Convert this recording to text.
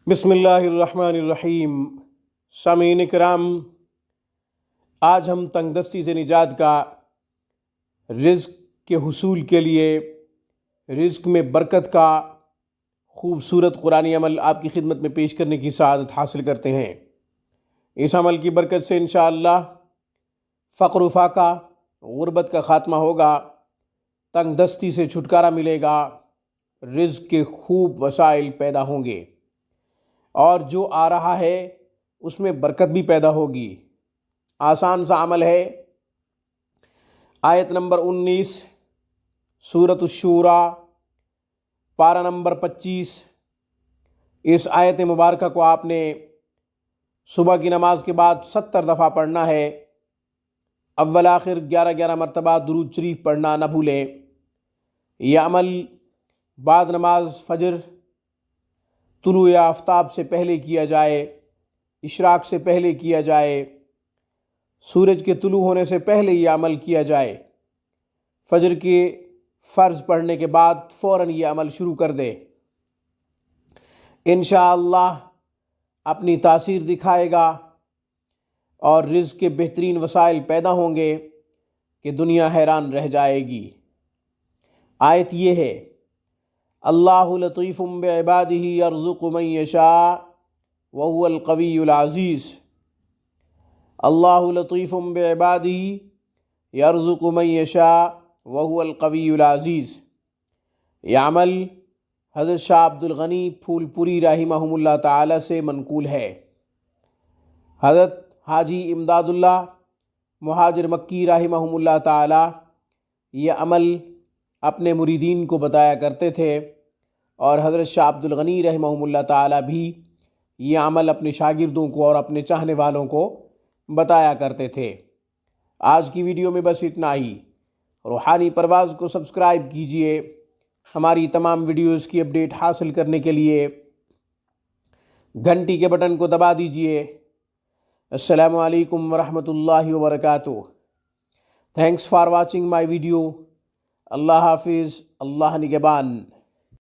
بسم اللہ الرحمن الرحیم۔ سامعین کرام، آج ہم تنگ دستی سے نجات کا، رزق کے حصول کے لیے، رزق میں برکت کا خوبصورت قرآنی عمل آپ کی خدمت میں پیش کرنے کی سعادت حاصل کرتے ہیں۔ اس عمل کی برکت سے انشاءاللہ فقر و فاقہ، غربت کا خاتمہ ہوگا، تنگ دستی سے چھٹکارا ملے گا، رزق کے خوب وسائل پیدا ہوں گے، اور جو آ رہا ہے اس میں برکت بھی پیدا ہوگی۔ آسان سا عمل ہے۔ آیت نمبر 19 سورۃ الشورى، پارہ نمبر 25۔ اس آیت مبارکہ کو آپ نے صبح کی نماز کے بعد 70 دفعہ پڑھنا ہے۔ اول آخر 11 مرتبہ درود شریف پڑھنا نہ بھولیں۔ یہ عمل بعد نماز فجر، طلوع آفتاب سے پہلے کیا جائے، اشراق سے پہلے کیا جائے، سورج کے طلوع ہونے سے پہلے یہ عمل کیا جائے۔ فجر کے فرض پڑھنے کے بعد فوراً یہ عمل شروع کر دے۔ انشاءاللہ اپنی تاثیر دکھائے گا اور رزق کے بہترین وسائل پیدا ہوں گے کہ دنیا حیران رہ جائے گی۔ آیت یہ ہے: اللہ لطیف بعبادہ یرزق من یشاء وہو القوی العزیز۔ اللہ لطیف بعبادہ یرزق من یشاء وہو القوی العزیز۔ یہ عمل حضرت شاہ عبد الغنی پھول پوری رحمہم اللہ تعالی سے منقول ہے۔ حضرت حاجی امداد اللہ مہاجر مکی رحمہم اللہ تعالی یہ عمل اپنے مریدین کو بتایا کرتے تھے، اور حضرت شاہ عبد الغنی رحمہم اللہ تعالی بھی یہ عمل اپنے شاگردوں کو اور اپنے چاہنے والوں کو بتایا کرتے تھے۔ آج کی ویڈیو میں بس اتنا ہی۔ روحانی پرواز کو سبسکرائب کیجئے۔ ہماری تمام ویڈیوز کی اپڈیٹ حاصل کرنے کے لیے گھنٹی کے بٹن کو دبا دیجئے۔ السلام علیکم ورحمۃ اللہ وبرکاتہ۔ Thanks for watching my video. اللہ حافظ، اللہ نگہبان۔